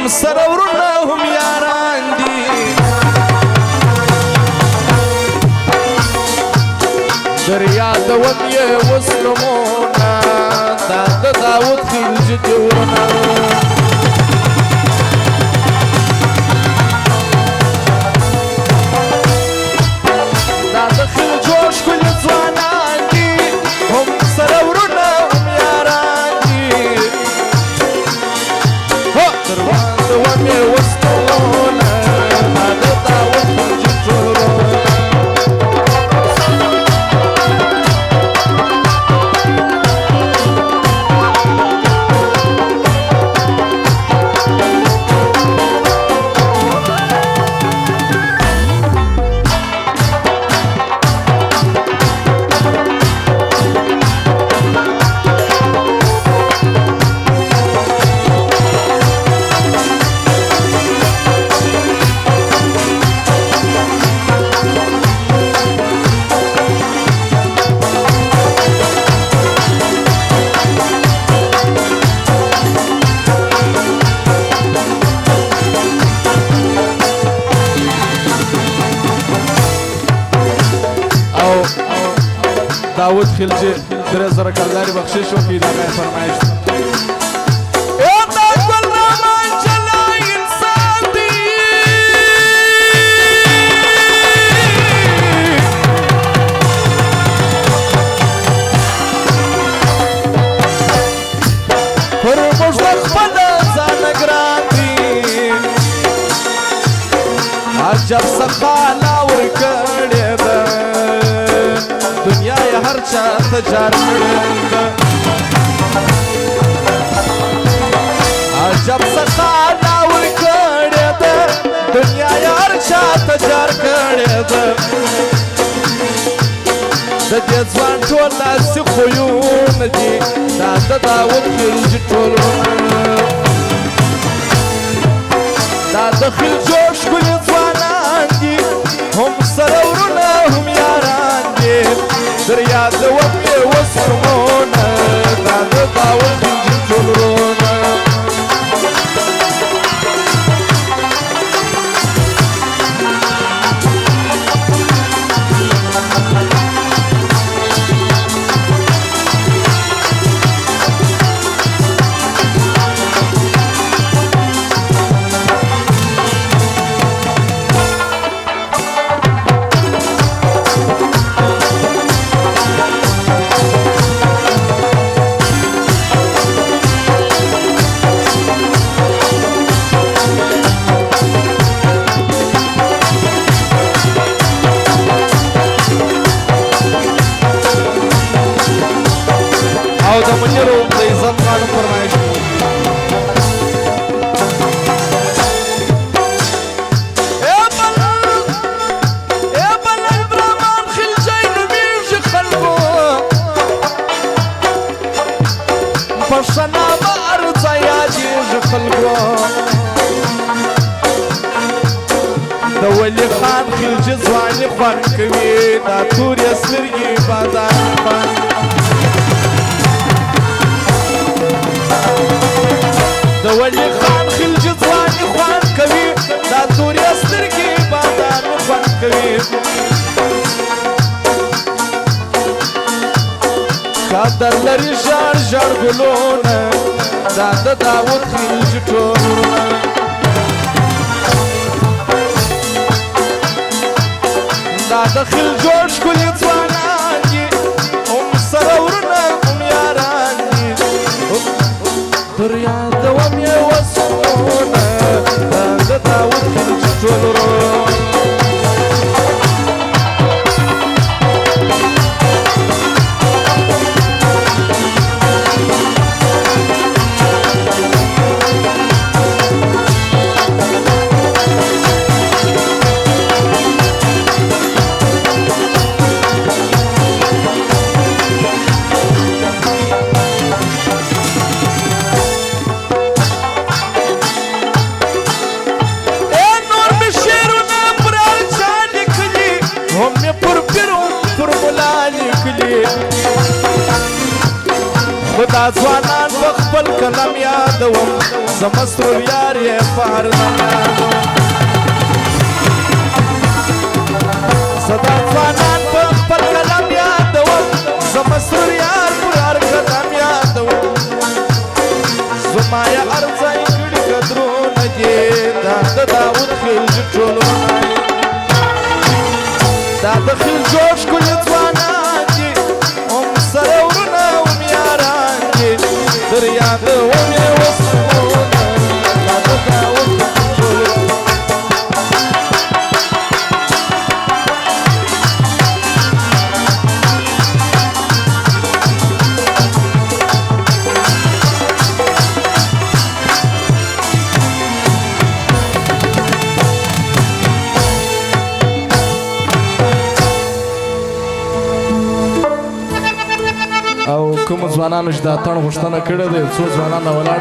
سره ورونه هم یاران دي در یادوم یې اوس نومونه دا د داود خلجي تورونه دا د خلجو ښکلي ځوانان دي هم سره ورونه هم یاران دي در یادوم یې اوس نومونه دا د داود خلجي تورونه داود خلجي 3000 کلداري بخشش وکړي دا مې فرمایش پر موږ خپل ځان ګران دي عجب سخاله ورکړې ده دنیا یې هر چا ته جار کړې ده عجب سخاله ورکړې ده دنیا یې هر چا ته جار کړې ده د دې ځوان ټول داسې خویونه دي دا د داود خلجي ټولونه دا د خلجو ښکلي ځوانان دي هم سره ورونه هم یاران دي در یادوم یې اوس نومونه دا د داود خلجي ټولونه او د منیرو د عزت خانم فرمایش برمان خلجي نومیږي خلکو په شنابه ارڅه یادېږي خلکو د ولي خان خلجي ځواني خوند کوي دا تورې سترګې بادان خوند د ولي خان خلجي ځواني خوند کوي دا تورې سترګې بادان خوند کوي قدر لري ژړ ژړ ګلونه دا د داود خلجي ټولونه دا د خلجو ښکلي ځوانان دي هم سره ورونه هم یاران دي در یادوم یې اوس نومونه دا د داود خلجي ټولونه خدا ځوانان په خپل کلام یادوم زه مسرور یار یې په هر دم یادوم زه دا ځوانان په خپل کلام یادوم زه مسرور یار پر هر قدم یادوم زما یې هر ځای کړي قدرونه دي دا د داود خلجي ټولونه دا د خلجو ښکلي ځوانان دي هم سره ورونه هم یاران دي در یادوم یې اوس دا د داود ټولونه او کوم ځوانانو چې دا اتڼ غوښتنه کړې ده یو څو ځوانان ولاړ